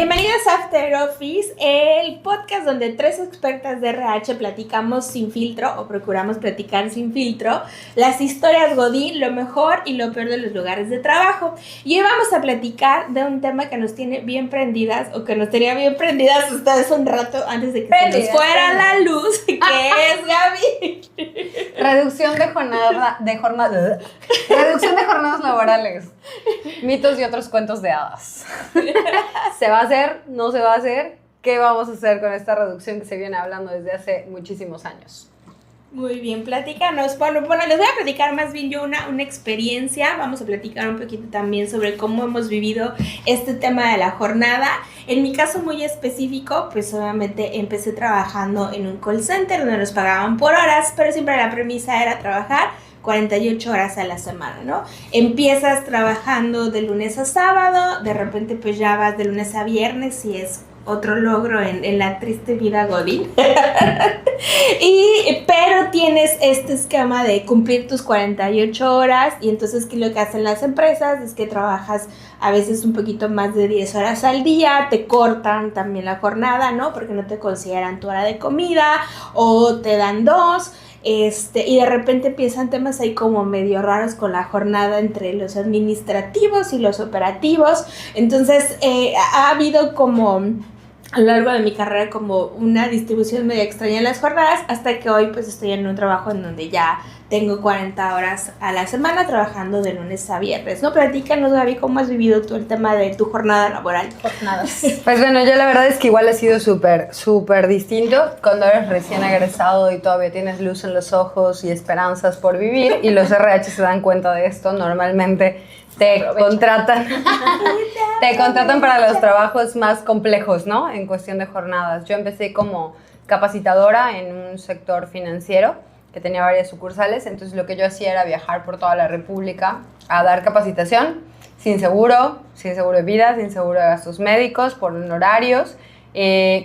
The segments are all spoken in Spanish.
Bienvenidos a After Office, el podcast donde tres expertas de RH platicamos sin filtro o procuramos platicar sin filtro las historias godín, lo mejor y lo peor de los lugares de trabajo. Y hoy vamos a platicar de un tema que nos tiene bien prendidas o que nos tenía bien prendidas ustedes un rato antes de que se nos fuera la luz, que es Gaby. Reducción de jornadas laborales. Mitos y otros cuentos de hadas. ¿Se va a hacer? ¿No se va a hacer? ¿Qué vamos a hacer con esta reducción que se viene hablando desde hace muchísimos años? Muy bien, platícanos. Bueno, les voy a platicar más bien yo una experiencia. Vamos a platicar un poquito también sobre cómo hemos vivido este tema de la jornada. En mi caso muy específico, pues obviamente empecé trabajando en un call center donde nos pagaban por horas, pero siempre la premisa era trabajar 48 horas a la semana, ¿no? Empiezas trabajando de lunes a sábado, de repente pues ya vas de lunes a viernes y es otro logro en la triste vida godín. Pero tienes este esquema de cumplir tus 48 horas y entonces ¿qué es lo que hacen las empresas? Es que trabajas a veces un poquito más de 10 horas al día, te cortan también la jornada, ¿no? Porque no te consideran tu hora de comida o te dan 2. Y de repente empiezan temas ahí como medio raros con la jornada entre los administrativos y los operativos. Entonces ha habido como a lo largo de mi carrera como una distribución medio extraña en las jornadas, hasta que hoy pues estoy en un trabajo en donde ya tengo 40 horas a la semana trabajando de lunes a viernes, ¿no? Platícanos, Gaby, ¿cómo has vivido tú el tema de tu jornada laboral? Jornadas. Pues bueno, yo la verdad es que igual ha sido súper distinto cuando eres recién egresado y todavía tienes luz en los ojos y esperanzas por vivir, y los RH se dan cuenta de esto. Normalmente te contratan para los trabajos más complejos, ¿no? En cuestión de jornadas. Yo empecé como capacitadora en un sector financiero que tenía varias sucursales, entonces lo que yo hacía era viajar por toda la República a dar capacitación sin seguro de vida, sin seguro de gastos médicos, por honorarios,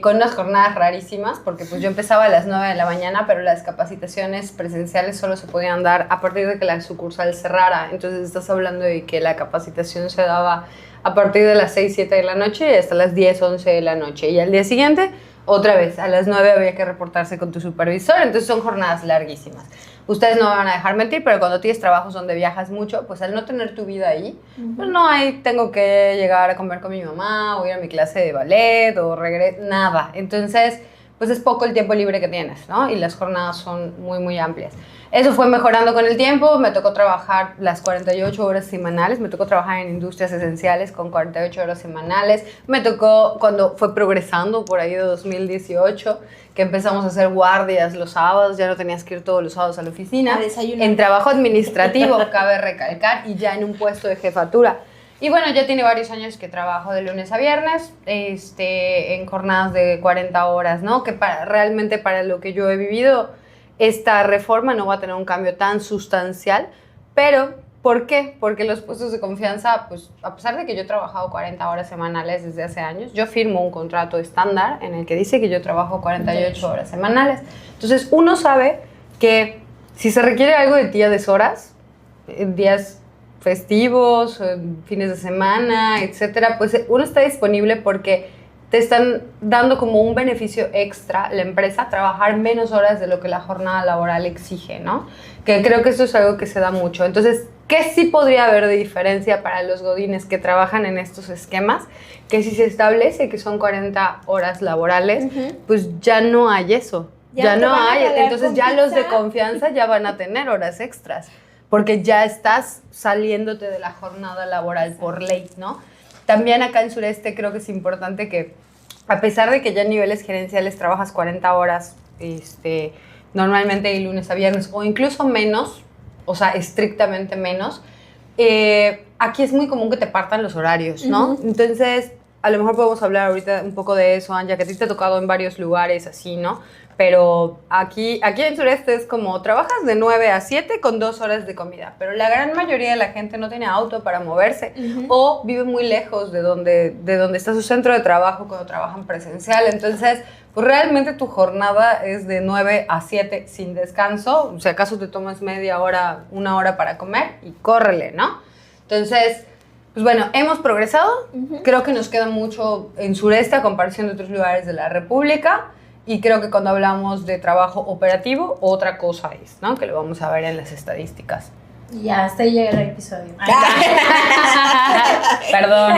con unas jornadas rarísimas, porque pues yo empezaba a las 9 de la mañana, pero las capacitaciones presenciales solo se podían dar a partir de que la sucursal cerrara. Entonces estás hablando de que la capacitación se daba a partir de las 6, 7 de la noche y hasta las 10, 11 de la noche. Y al día siguiente, otra vez, a las 9 había que reportarse con tu supervisor. Entonces son jornadas larguísimas. Ustedes no me van a dejar mentir, pero cuando tienes trabajos donde viajas mucho, pues al no tener tu vida ahí, pues no hay, tengo que llegar a comer con mi mamá, o ir a mi clase de ballet, o nada. Entonces, pues es poco el tiempo libre que tienes, ¿no? Y las jornadas son muy amplias. Eso fue mejorando con el tiempo. Me tocó trabajar las 48 horas semanales, me tocó trabajar en industrias esenciales con 48 horas semanales, me tocó cuando fue progresando por ahí de 2018, que empezamos a hacer guardias los sábados, ya no tenías que ir todos los sábados a la oficina, en trabajo administrativo, cabe recalcar, y ya en un puesto de jefatura. Y bueno, ya tiene varios años que trabajo de lunes a viernes, en jornadas de 40 horas, ¿no? Que realmente para lo que yo he vivido, esta reforma no va a tener un cambio tan sustancial. Pero, ¿por qué? Porque los puestos de confianza, pues a pesar de que yo he trabajado 40 horas semanales desde hace años, yo firmo un contrato estándar en el que dice que yo trabajo 48 horas semanales. Entonces, uno sabe que si se requiere algo de ti a deshoras, días festivos, fines de semana, etcétera, pues uno está disponible porque te están dando como un beneficio extra la empresa, trabajar menos horas de lo que la jornada laboral exige, ¿no? Que creo que esto es algo que se da mucho. Entonces, ¿qué sí podría haber de diferencia para los godines que trabajan en estos esquemas? Que si se establece que son 40 horas laborales, pues ya no hay eso. Ya no hay. Entonces ya los de confianza ya van a tener horas extras, porque ya estás saliéndote de la jornada laboral por ley, ¿no? También acá en Sureste creo que es importante que, a pesar de que ya en niveles gerenciales trabajas 40 horas, normalmente de lunes a viernes, o incluso menos, o sea, estrictamente menos, aquí es muy común que te partan los horarios, ¿no? Entonces, a lo mejor podemos hablar ahorita un poco de eso, Anja, que a ti te ha tocado en varios lugares así, ¿no? Pero aquí en Sureste es como trabajas de 9 a 7 con 2 horas de comida, pero la gran mayoría de la gente no tiene auto para moverse o vive muy lejos de donde está su centro de trabajo cuando trabajan presencial. Entonces, pues realmente tu jornada es de 9 a 7 sin descanso. Si acaso te tomas media hora, 1 hora para comer y córrele, ¿no? Entonces, Pues bueno, hemos progresado. Creo que nos queda mucho en sureste a comparación de otros lugares de la República. Y creo que cuando hablamos de trabajo operativo, otra cosa es, ¿no? Que lo vamos a ver en las estadísticas. Ya, hasta ahí llega el episodio. Perdón.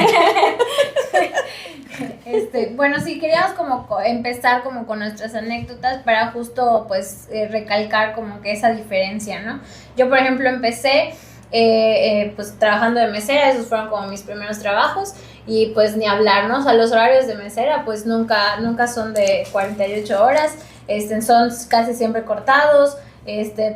Bueno, sí, queríamos como empezar como con nuestras anécdotas para justo pues recalcar como que esa diferencia, ¿no? Yo, por ejemplo, empecé pues trabajando de mesera, esos fueron como mis primeros trabajos y pues ni hablar, ¿no? O sea, los horarios de mesera pues nunca son de 48 horas, son casi siempre cortados.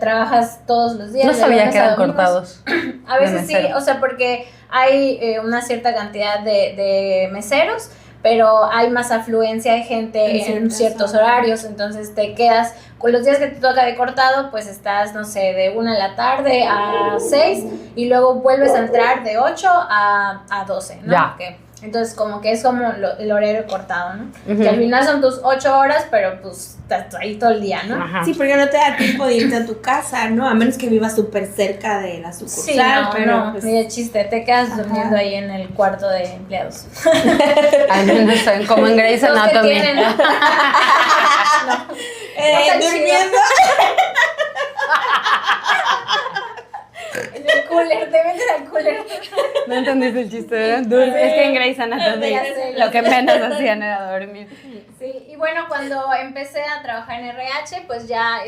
Trabajas todos los días. No sabía que eran cortados. A veces sí, o sea, porque hay una cierta cantidad de meseros, pero hay más afluencia de gente en ciertos horarios, entonces te quedas, con los días que te toca de cortado, pues estás, no sé, de 1 de la tarde a 6 y luego vuelves a entrar de 8 a 12, ¿no? Ya. Okay. Entonces como que es como el horario cortado, ¿no? Que al final son tus 8 horas, pero pues estás ahí todo el día, ¿no? Ajá. Sí, porque no te da tiempo de irte a tu casa, ¿no? A menos que vivas súper cerca de la sucursal. Sí, no, pero no, pues, ni de chiste, te quedas durmiendo ahí en el cuarto de empleados. Al menos como en Grey's Los que Anatomy. tienen, ¿no? tan durmiendo. En el cooler, te meten al cooler. No entendiste el chiste, ¿verdad? Es que en Grey's Anatomy Ya sé. lo que menos hacían era dormir. Sí, y bueno, cuando empecé a trabajar en RH, pues ya,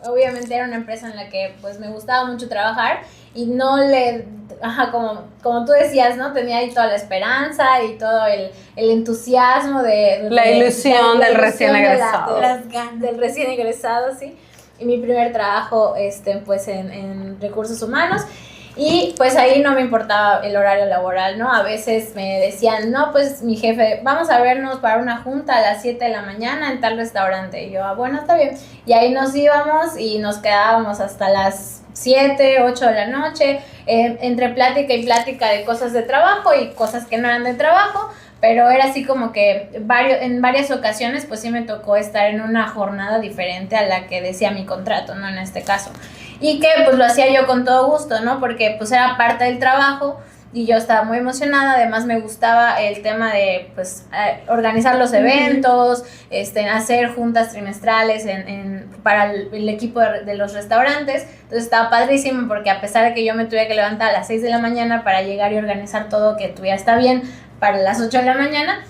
obviamente era una empresa en la que pues me gustaba mucho trabajar y no como tú decías, ¿no? Tenía ahí toda la esperanza y todo el entusiasmo La ilusión del recién egresado. las ganas del recién egresado, sí. Y mi primer trabajo, pues en recursos humanos. Y pues ahí no me importaba el horario laboral, ¿no? A veces me decían, no, pues mi jefe, vamos a vernos para una junta a las 7 de la mañana en tal restaurante. Y yo, bueno, está bien. Y ahí nos íbamos y nos quedábamos hasta las 7, 8 de la noche, entre plática y plática de cosas de trabajo y cosas que no eran de trabajo. Pero era así como que en varias ocasiones pues sí me tocó estar en una jornada diferente a la que decía mi contrato, ¿no? En este caso. Y que pues lo hacía yo con todo gusto, ¿no? Porque pues era parte del trabajo y yo estaba muy emocionada. Además me gustaba el tema de pues organizar los eventos, hacer juntas trimestrales para el equipo de los restaurantes. Entonces estaba padrísimo porque a pesar de que yo me tuviera que levantar a las 6 de la mañana para llegar y organizar todo, que tuviera está bien para las 8 de la mañana,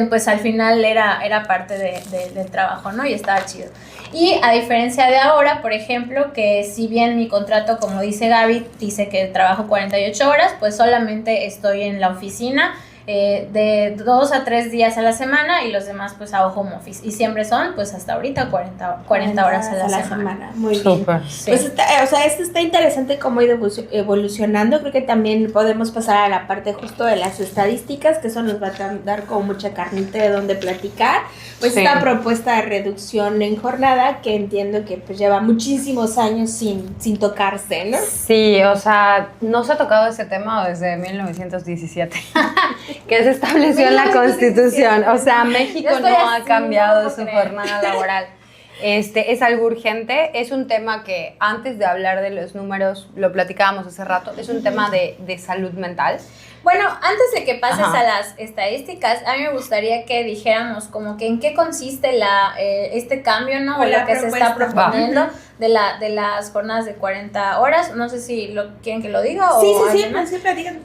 pues al final era parte del trabajo, ¿no? Y estaba chido. Y a diferencia de ahora, por ejemplo, que si bien mi contrato, como dice Gaby, dice que trabajo 48 horas, pues solamente estoy en la oficina de 2 a 3 días a la semana y los demás pues hago home office. Y siempre son pues hasta ahorita 40 horas a la semana. Muy Súper. bien. Sí. Pues esto está interesante cómo ha ido evolucionando. Creo que también podemos pasar a la parte justo de las estadísticas, que eso nos va a dar como mucha carnita de donde platicar. Pues Sí. esta propuesta de reducción en jornada, que entiendo que pues lleva muchísimos años sin tocarse, ¿no? Sí, o sea, no se ha tocado ese tema desde 1917, que se estableció en la Constitución. O sea, México Yo estoy no ha así, cambiado no su puedo creer. jornada laboral. Es algo urgente, es un tema que antes de hablar de los números, lo platicábamos hace rato, es un tema de salud mental. Bueno, antes de que pases Ajá. a las estadísticas, a mí me gustaría que dijéramos como que en qué consiste este cambio, ¿no? O La lo que se está propuesta. proponiendo de las jornadas de 40 horas. No sé si quieren que lo diga o Sí, alguien más. sí, platican.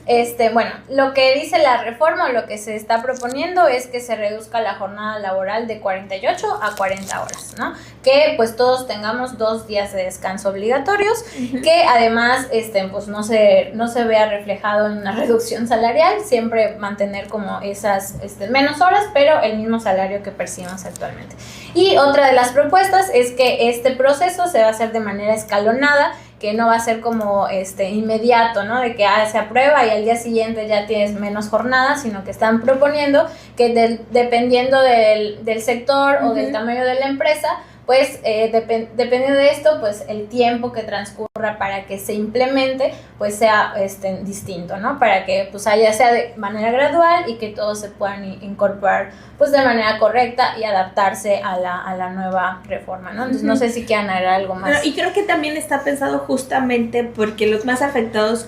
Bueno, lo que dice la reforma o lo que se está proponiendo es que se reduzca la jornada laboral de 48 a 40 horas, ¿no? Que pues todos tengamos 2 días de descanso obligatorios, que además pues no se vea reflejado en una reducción salarial, siempre mantener como esas menos horas, pero el mismo salario que percibimos actualmente. Y otra de las propuestas es que este proceso se va a hacer de manera escalonada, que no va a ser como inmediato, ¿no? De que se aprueba y al día siguiente ya tienes menos jornadas, sino que están proponiendo que dependiendo del sector o del tamaño de la empresa, pues dependiendo de esto, pues el tiempo que transcurra para que se implemente, pues sea distinto, ¿no? Para que pues sea de manera gradual y que todos se puedan incorporar pues de manera correcta y adaptarse a la nueva reforma, ¿no? Entonces no sé si quieran agregar algo más. Pero, y creo que también está pensado justamente porque los más afectados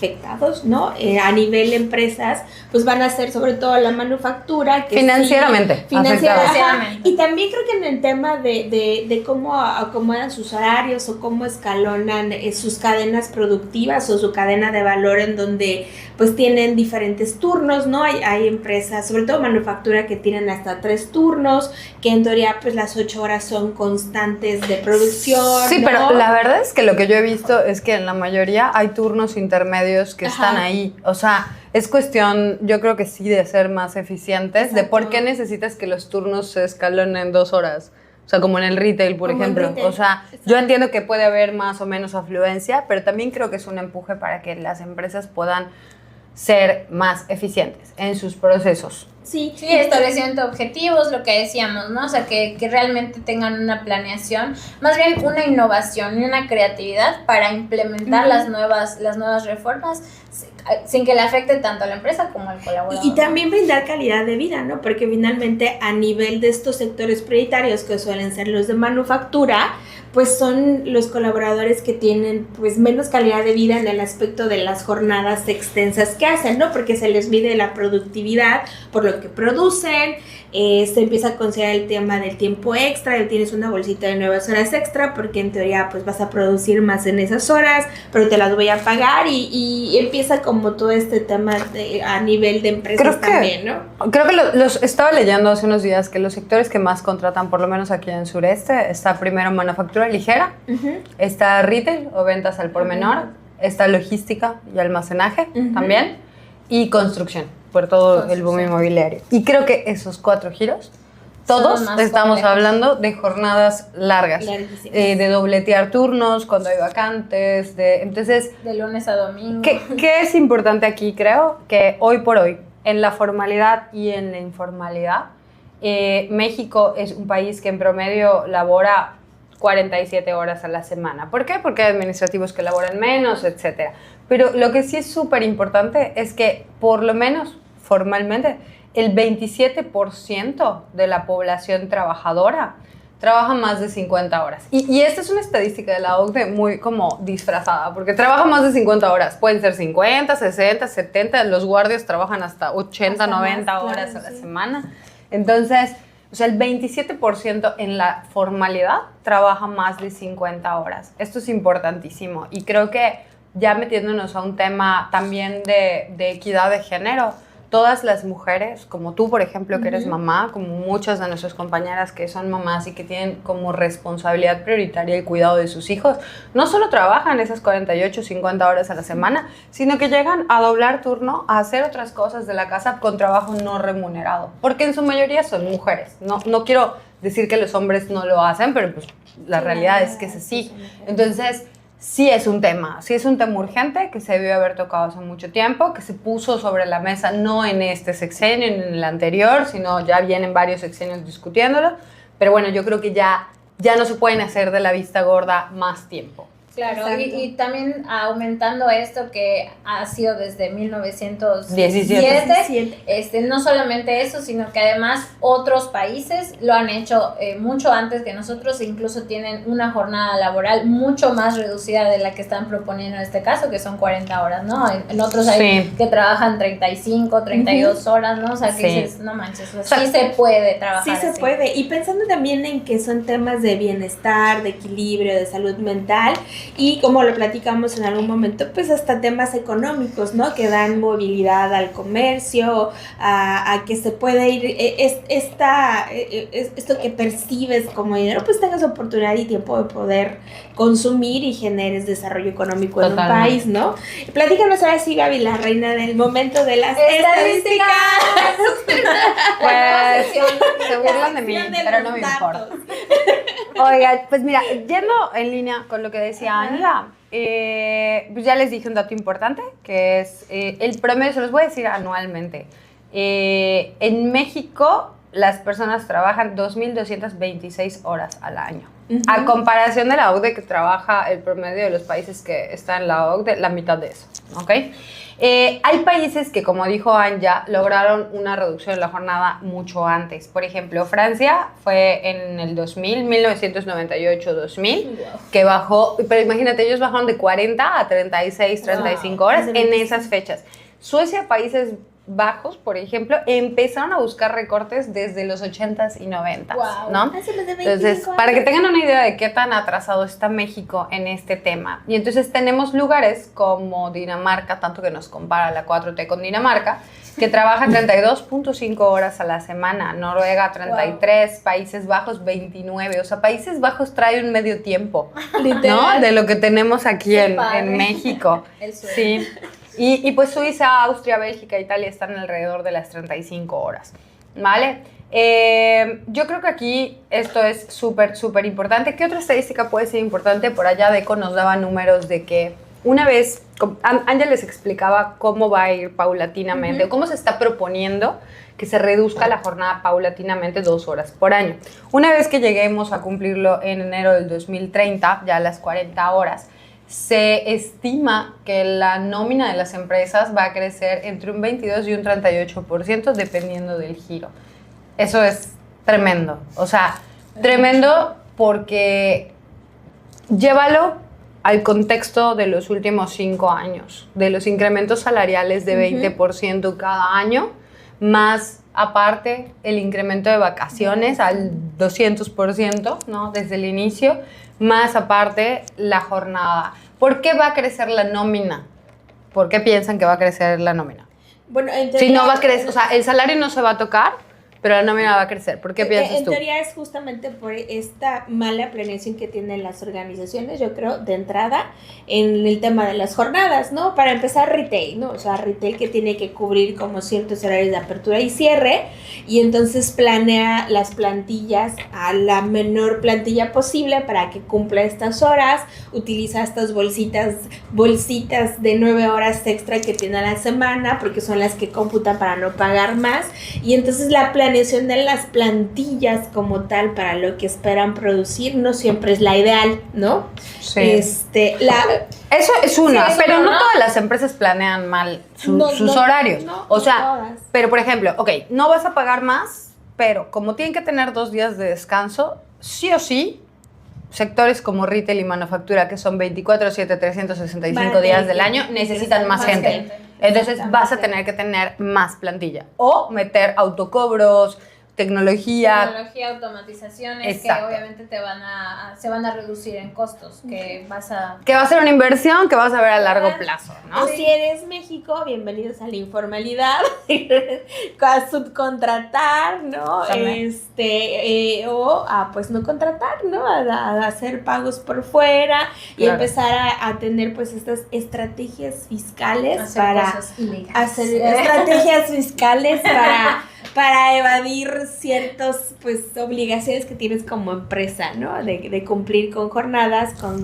afectados, ¿no? A nivel empresas, pues van a ser sobre todo la manufactura. Que financieramente. Financieramente. Y también creo que en el tema de cómo acomodan sus horarios o cómo escalonan sus cadenas productivas o su cadena de valor, en donde pues tienen diferentes turnos, ¿no? Hay empresas, sobre todo manufactura, que tienen hasta 3 turnos, que en teoría pues las 8 horas son constantes de producción. Sí, ¿no? pero la verdad es que lo que yo he visto es que en la mayoría hay turnos intermedios que están ahí. O sea, es cuestión, yo creo que sí, de ser más eficientes. Exacto. De por qué necesitas que los turnos se escalonen 2 horas. O sea, como en el retail, por ejemplo. Retail. O sea, exacto. Yo entiendo que puede haber más o menos afluencia, pero también creo que es un empuje para que las empresas puedan ser más eficientes en sus procesos. Sí, estableciendo objetivos, lo que decíamos, ¿no? O sea, que realmente tengan una planeación, más bien una innovación y una creatividad para implementar las nuevas reformas sin que le afecte tanto a la empresa como al colaborador. Y también brindar calidad de vida, ¿no? Porque finalmente a nivel de estos sectores prioritarios, que suelen ser los de manufactura, pues son los colaboradores que tienen pues menos calidad de vida en el aspecto de las jornadas extensas que hacen, ¿no? Porque se les mide la productividad por lo que producen, se empieza a considerar el tema del tiempo extra, tienes una bolsita de 9 horas extra porque en teoría pues vas a producir más en esas horas, pero te las voy a pagar y empieza como todo este tema a nivel de empresas también, ¿no? Creo que los estaba leyendo hace unos días que los sectores que más contratan, por lo menos aquí en el sureste, está primero manufactura ligera, está retail o ventas al por menor, está logística y almacenaje también, y construcción, por todo el boom inmobiliario. Y creo que esos 4 giros, todos estamos hablando de jornadas largas, de dobletear turnos cuando hay vacantes, entonces... De lunes a domingo. ¿Qué es importante aquí? Creo que hoy por hoy, en la formalidad y en la informalidad, México es un país que en promedio labora 47 horas a la semana. ¿Por qué? Porque hay administrativos que laboran menos, etcétera. Pero lo que sí es súper importante es que, por lo menos formalmente, el 27% de la población trabajadora trabaja más de 50 horas. Y esta es una estadística de la OCDE muy como disfrazada, porque trabaja más de 50 horas. Pueden ser 50, 60, 70, los guardias trabajan hasta 80, 90 horas a la semana. Entonces, o sea, el 27% en la formalidad trabaja más de 50 horas. Esto es importantísimo y creo que ya metiéndonos a un tema también de equidad de género, todas las mujeres, como tú, por ejemplo, que eres mamá, como muchas de nuestras compañeras que son mamás y que tienen como responsabilidad prioritaria el cuidado de sus hijos, no solo trabajan esas 48, 50 horas a la semana, sino que llegan a doblar turno, a hacer otras cosas de la casa con trabajo no remunerado, porque en su mayoría son mujeres. No quiero decir que los hombres no lo hacen, pero pues la realidad es que es así. Entonces, sí es un tema urgente que se debió haber tocado hace mucho tiempo, que se puso sobre la mesa no en este sexenio, ni en el anterior, sino ya vienen varios sexenios discutiéndolo, pero bueno, yo creo que ya no se pueden hacer de la vista gorda más tiempo. Claro, y también aumentando esto que ha sido desde 1917, no solamente eso, sino que además otros países lo han hecho mucho antes que nosotros, e incluso tienen una jornada laboral mucho más reducida de la que están proponiendo en este caso, que son 40 horas, ¿no? En otros hay que trabajan 35, 32 horas, ¿no? O sea, que dices, no manches, o sea, sí se puede trabajar. Sí se puede, y pensando también en que son temas de bienestar, de equilibrio, de salud mental, y como lo platicamos en algún momento, pues hasta temas económicos, ¿no? Que dan movilidad al comercio, a que se puede ir, esto que percibes como dinero, pues tengas oportunidad y tiempo de poder consumir y generes desarrollo económico en un país, ¿no? Platícanos ahora sí, Gaby, la reina del momento de las estadísticas. Pues se burlan de mí, pero no me importa. Oiga, pues mira, yendo en línea con lo que decía Anja, pues ya les dije un dato importante, que es el promedio, se los voy a decir anualmente. En México, las personas trabajan 2.226 horas al año. A comparación de la OCDE, que trabaja el promedio de los países que están en la OCDE, la mitad de eso, ¿ok? Hay países que, como dijo Anja, lograron una reducción de la jornada mucho antes. Por ejemplo, Francia fue en el 2000, 1998-2000, que bajó, pero imagínate, ellos bajaron de 40 a 36, 35 horas en esas fechas. Suecia, Países Bajos, por ejemplo, empezaron a buscar recortes desde los 80s y 90s, ¿no? Entonces, para que tengan una idea de qué tan atrasado está México en este tema. Y entonces tenemos lugares como Dinamarca, tanto que nos compara la 4T con Dinamarca, que trabaja 32.5 horas a la semana, Noruega 33, Países Bajos 29, o sea, Países Bajos trae un medio tiempo, ¿no? De lo que tenemos aquí en México. Sí. Y pues Suiza, Austria, Bélgica, Italia están alrededor de las 35 horas, ¿vale? Yo creo que aquí esto es súper, súper importante. ¿Qué otra estadística puede ser importante? Por allá Deco nos daba números de que una vez, Ángel les explicaba cómo va a ir paulatinamente, o cómo se está proponiendo que se reduzca la jornada paulatinamente 2 horas por año. Una vez que lleguemos a cumplirlo en enero del 2030, ya a las 40 horas, se estima que la nómina de las empresas va a crecer entre un 22 y un 38% dependiendo del giro. Eso es tremendo. O sea, tremendo porque llévalo al contexto de los últimos 5 años, de los incrementos salariales de 20% cada año, más aparte el incremento de vacaciones al 200%, ¿no? Desde el inicio, más aparte la jornada. ¿Por qué va a crecer la nómina? ¿Por qué piensan que va a crecer la nómina? Bueno, en teoría, si no va a crecer, o sea, el salario no se va a tocar, pero la nómina va a crecer. ¿Por qué piensas tú? En teoría es justamente por esta mala planeación que tienen las organizaciones, yo creo, de entrada, en el tema de las jornadas, ¿no? Para empezar, retail, ¿no? O sea, retail que tiene que cubrir como ciertos horarios de apertura y cierre, y entonces planea las plantillas a la menor plantilla posible para que cumpla estas horas, utiliza estas bolsitas de 9 horas extra que tiene a la semana, porque son las que computan para no pagar más, y entonces la planeación de las plantillas como tal para lo que esperan producir no siempre es la ideal, ¿no? Sí. Eso es una, sí, pero no todas las empresas planean mal sus horarios. O sea, todas. Pero por ejemplo, ok, no vas a pagar más, pero como tienen que tener 2 días de descanso, sí o sí, sectores como retail y manufactura, que son 24/7, 365 días del año, necesitan más gente. Entonces vas a tener que tener más plantilla. O meter autocobros, tecnología, automatizaciones. Exacto. Que obviamente se van a reducir en costos, que va a ser una inversión que vas a ver a largo plazo, ¿no? O si eres México, bienvenidos a la informalidad, a subcontratar, ¿no? Pues no contratar, ¿no? A hacer pagos por fuera y empezar a tener pues estas estrategias fiscales para evadir ciertas pues obligaciones que tienes como empresa, ¿no? De cumplir con jornadas, con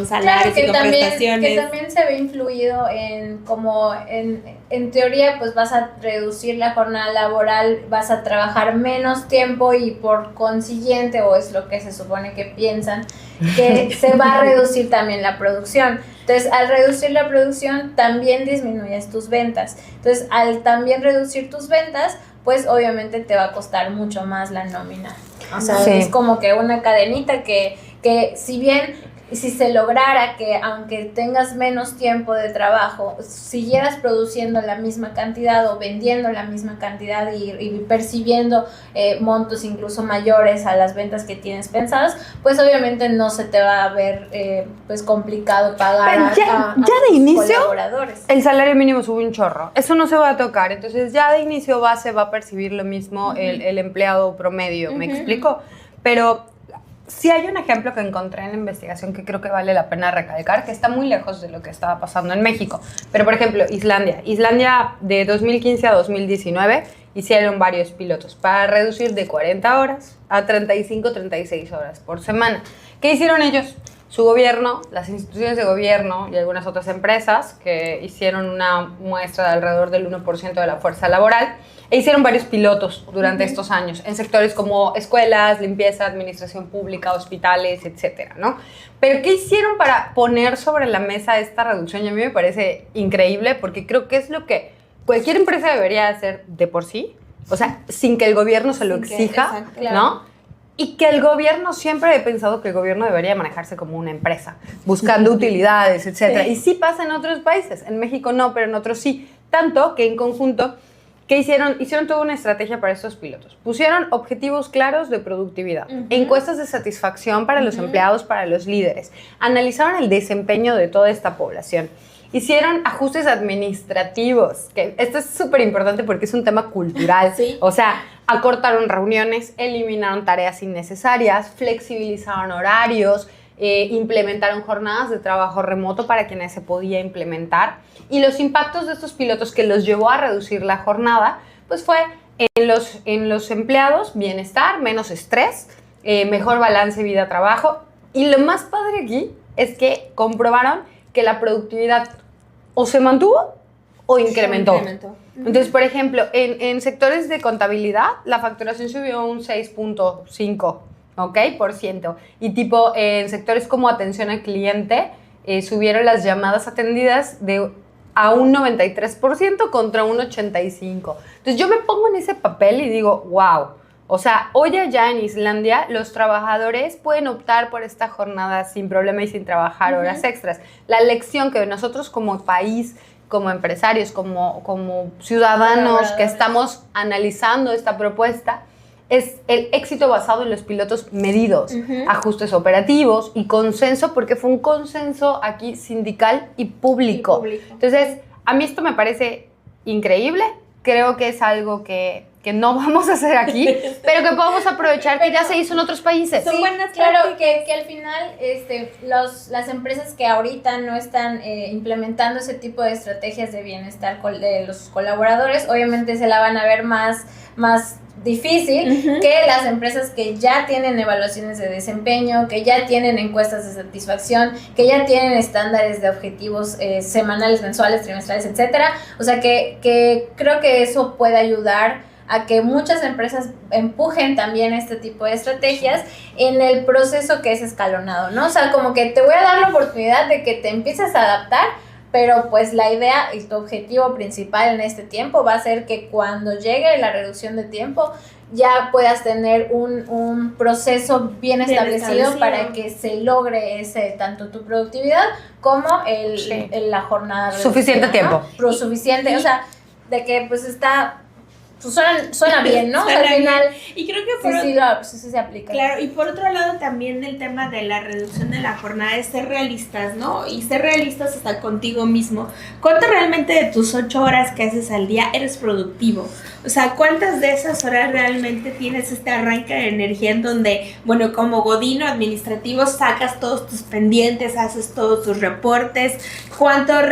salarios, claro, y con prestaciones. Que también se ve influido en como en teoría pues vas a reducir la jornada laboral, vas a trabajar menos tiempo y por consiguiente, o es lo que se supone que piensan, que se va a reducir también la producción. Entonces, al reducir la producción, también disminuyes tus ventas. Entonces, al también reducir tus ventas, pues obviamente te va a costar mucho más la nómina. O sea, es como que una cadenita que si bien, si se lograra que aunque tengas menos tiempo de trabajo, siguieras produciendo la misma cantidad o vendiendo la misma cantidad y percibiendo montos incluso mayores a las ventas que tienes pensadas, pues obviamente no se te va a ver pues complicado pagar ya de inicio colaboradores. El salario mínimo sube un chorro, eso no se va a tocar, entonces ya de inicio base va a percibir lo mismo el empleado promedio, ¿me explico? Pero sí hay un ejemplo que encontré en la investigación que creo que vale la pena recalcar, que está muy lejos de lo que estaba pasando en México. Pero, por ejemplo, Islandia de 2015 a 2019 hicieron varios pilotos para reducir de 40 horas a 35, 36 horas por semana. ¿Qué hicieron ellos? su gobierno, las instituciones de gobierno y algunas otras empresas que hicieron una muestra de alrededor del 1% de la fuerza laboral e hicieron varios pilotos durante estos años en sectores como escuelas, limpieza, administración pública, hospitales, etcétera, ¿no? Pero ¿qué hicieron para poner sobre la mesa esta reducción? Y a mí me parece increíble porque creo que es lo que cualquier empresa debería hacer de por sí, o sea, sin que el gobierno se lo exija, ¿no? Y que el gobierno, siempre he pensado que el gobierno debería manejarse como una empresa, buscando utilidades, etc. Sí. Y sí pasa en otros países, en México no, pero en otros sí. Tanto que en conjunto, ¿qué hicieron? Hicieron toda una estrategia para estos pilotos. Pusieron objetivos claros de productividad, encuestas de satisfacción para los empleados, para los líderes. Analizaron el desempeño de toda esta población. Hicieron ajustes administrativos, que esto es súper importante porque es un tema cultural. Sí. O sea, acortaron reuniones, eliminaron tareas innecesarias, flexibilizaron horarios, implementaron jornadas de trabajo remoto para quienes se podía implementar. Y los impactos de estos pilotos que los llevó a reducir la jornada, pues fue en los empleados, bienestar, menos estrés, mejor balance vida-trabajo. Y lo más padre aquí es que comprobaron que la productividad o se mantuvo o incrementó. Entonces, por ejemplo, en sectores de contabilidad, la facturación subió un 6.5%, ¿ok? Y tipo, en sectores como atención al cliente, subieron las llamadas atendidas a un 93% contra un 85%. Entonces, yo me pongo en ese papel y digo, wow. O sea, hoy allá en Islandia, los trabajadores pueden optar por esta jornada sin problema y sin trabajar horas extras. La lección que nosotros como país, como empresarios, como ciudadanos que estamos analizando esta propuesta, es el éxito basado en los pilotos medidos, ajustes operativos y consenso, porque fue un consenso aquí sindical y público. Entonces, a mí esto me parece increíble. Creo que es algo que no vamos a hacer aquí, pero que podemos aprovechar que ya se hizo en otros países. Sí, claro, que al final las empresas que ahorita no están implementando ese tipo de estrategias de bienestar de los colaboradores, obviamente se la van a ver más difícil que las empresas que ya tienen evaluaciones de desempeño, que ya tienen encuestas de satisfacción, que ya tienen estándares de objetivos semanales, mensuales, trimestrales, etcétera. O sea que creo que eso puede ayudar a que muchas empresas empujen también este tipo de estrategias en el proceso que es escalonado, ¿no? O sea, como que te voy a dar la oportunidad de que te empieces a adaptar, pero pues la idea y tu objetivo principal en este tiempo va a ser que cuando llegue la reducción de tiempo ya puedas tener un proceso bien establecido para que se logre tanto tu productividad como la jornada reducida, suficiente tiempo. ¿no? Pero suficiente, o sea, de que pues está... Suena bien, ¿no? O sea, al final, y creo que sí se aplica. Claro, y por otro lado también el tema de la reducción de la jornada es ser realistas, ¿no? Y ser realistas hasta contigo mismo. ¿Cuánto realmente de tus 8 horas que haces al día eres productivo? O sea, ¿cuántas de esas horas realmente tienes este arranque de energía en donde, bueno, como godino administrativo sacas todos tus pendientes, haces todos tus reportes? ¿Cuánto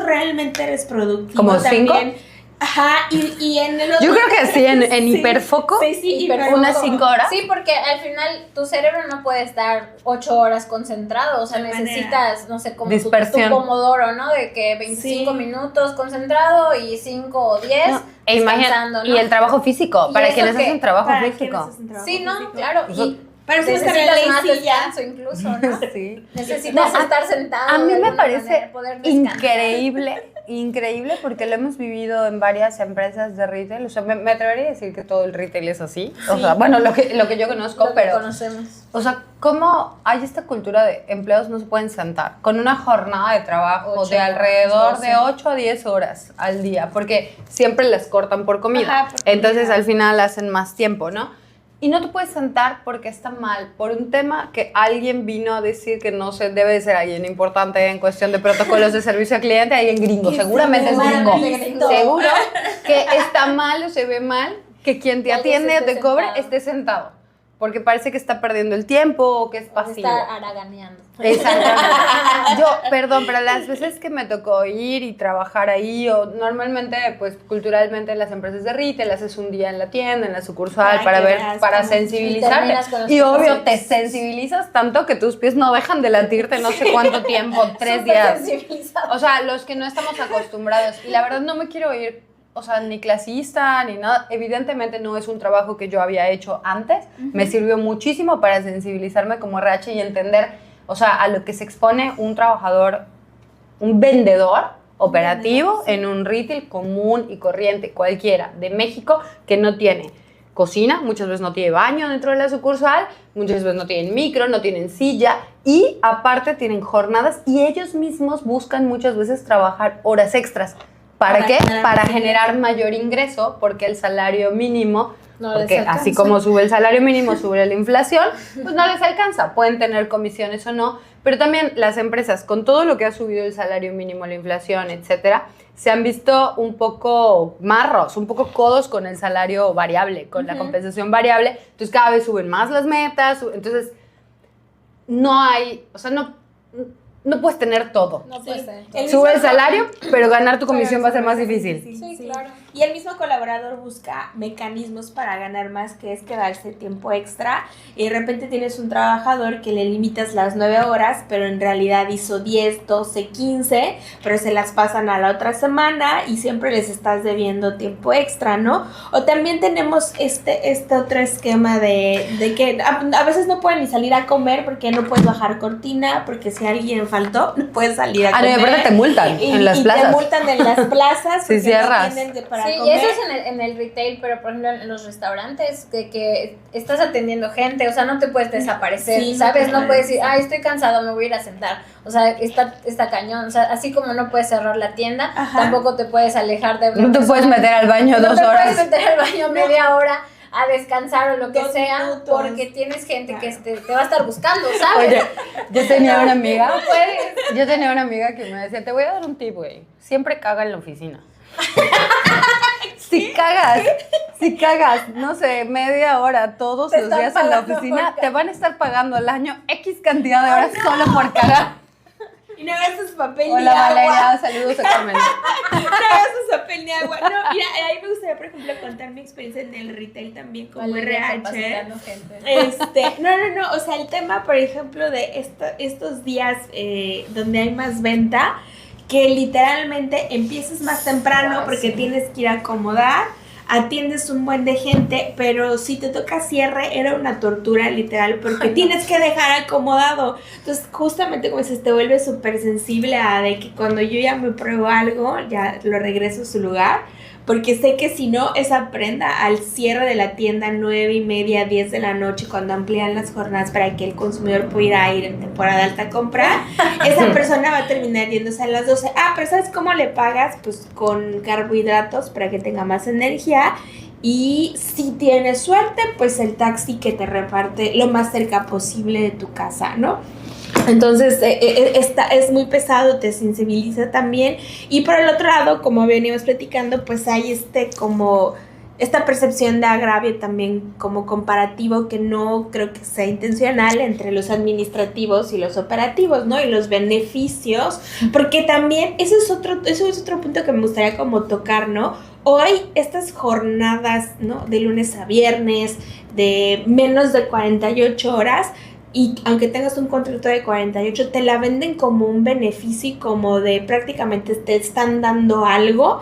realmente eres productivo? ¿Como también? 5? Ajá, y en el otro... Yo creo que sí, en hiperfoco, unas 5 horas. Sí, porque al final tu cerebro no puede estar 8 horas concentrado, o sea, necesitas, no sé, como tu pomodoro, ¿no? De que 25 minutos concentrado y 5 o 10 descansando, ¿no? Y el trabajo físico, para quienes hacen trabajo físico. Sí, ¿no? Claro, y para eso necesitas más descanso incluso, ¿no? Sí. Necesitas estar sentado. A mí me parece increíble porque lo hemos vivido en varias empresas de retail. O sea, me atrevería a decir que todo el retail es así. Sí. O sea, bueno, lo que yo conozco, pero... conocemos. O sea, ¿cómo hay esta cultura de empleados no se pueden sentar con una jornada de trabajo de alrededor de 8 a 10 horas al día? Porque siempre les cortan por comida. Ajá, entonces, al final hacen más tiempo, ¿no? Y no te puedes sentar porque está mal, por un tema que alguien vino a decir que no se debe de ser alguien importante en cuestión de protocolos de servicio al cliente, alguien gringo, seguramente es gringo. Seguro que está mal o se ve mal que quien te atiende o te cobre esté sentado. porque parece que está perdiendo el tiempo o que es pasivo. Está haraganeando. Exactamente. Perdón, pero las veces que me tocó ir y trabajar ahí, o normalmente, pues culturalmente en las empresas de retail, haces un día en la tienda, en la sucursal, para ver, para sensibilizarte. Y obvio, te sensibilizas tanto que tus pies no dejan de latirte no sé cuánto tiempo, 3 días. O sea, los que no estamos acostumbrados. Y la verdad no me quiero ir, o sea, ni clasista, ni nada. Evidentemente no es un trabajo que yo había hecho antes. Me sirvió muchísimo para sensibilizarme como RH y entender, o sea, a lo que se expone un trabajador, un vendedor operativo en un retail común y corriente, cualquiera, de México, que no tiene cocina, muchas veces no tiene baño dentro de la sucursal, muchas veces no tienen micro, no tienen silla y aparte tienen jornadas y ellos mismos buscan muchas veces trabajar horas extras. ¿Para qué? Para generar mayor ingreso, porque el salario mínimo, porque así como sube el salario mínimo, sube la inflación, pues no les alcanza. Pueden tener comisiones o no, pero también las empresas, con todo lo que ha subido el salario mínimo, la inflación, etcétera, se han visto un poco marros, un poco codos con el salario variable, con la compensación variable. Entonces cada vez suben más las metas, entonces no hay, o sea, no puedes tener todo. No puedes tener todo. Sube el salario, pero ganar tu comisión va a ser más difícil. Sí, claro. Y el mismo colaborador busca mecanismos para ganar más, que es quedarse tiempo extra. Y de repente tienes un trabajador que le limitas las 9 horas, pero en realidad hizo 10, 12, 15, pero se las pasan a la otra semana y siempre les estás debiendo tiempo extra, ¿no? O también tenemos este otro esquema de que a veces no pueden ni salir a comer porque no puedes bajar cortina, porque si alguien faltó, no puedes salir a comer. No, y aparte te multan en las plazas. Te multan en las plazas si cierras. No tienen para sí, comer. y eso es en el retail, pero por ejemplo en los restaurantes, que estás atendiendo gente, o sea, no te puedes desaparecer, sí, ¿sabes? No puedes decir, ay, estoy cansado, me voy a ir a sentar. O sea, está cañón. O sea, así como no puedes cerrar la tienda, tampoco te puedes alejar de una No te puedes meter al baño 2 horas. No te puedes meter al baño media hora a descansar o lo que sea, porque tienes gente que te va a estar buscando, ¿sabes? Oye, yo tenía una amiga, que me decía, te voy a dar un tip, güey, siempre caga en la oficina. Si cagas, no sé, media hora todos los días en la oficina, te van a estar pagando al año X cantidad de horas solo por cagar. Y no gastas papel Hola, ni agua. Valeria, saludos a Carmen. No gastas papel ni agua. No, mira, a mí me gustaría, por ejemplo, contar mi experiencia en el retail también como RH. No, o sea, el tema, por ejemplo, de estos días donde hay más venta, que literalmente empiezas más temprano porque tienes que ir a acomodar, atiendes un buen de gente, pero si te toca cierre era una tortura literal porque tienes que dejar acomodado. Entonces justamente como dices, te vuelves súper sensible a de que cuando yo ya me pruebo algo, ya lo regreso a su lugar, porque sé que si no, esa prenda al cierre de la tienda 9:30, 10 de la noche, cuando amplían las jornadas para que el consumidor pudiera ir en temporada alta a comprar, esa persona va a terminar yéndose a las 12. Pero ¿sabes cómo le pagas? Pues con carbohidratos para que tenga más energía. Y si tienes suerte, pues el taxi que te reparte lo más cerca posible de tu casa, ¿no? Entonces es muy pesado, te sensibiliza también. Y por el otro lado, como veníamos platicando, pues hay esta percepción de agravio también como comparativo, que no creo que sea intencional, entre los administrativos y los operativos, ¿no? Y los beneficios, porque también eso es otro punto que me gustaría como tocar, ¿no? Hoy estas jornadas, ¿no? De lunes a viernes, de menos de 48 horas, y aunque tengas un contrato de 48, te la venden como un beneficio y como de prácticamente te están dando algo,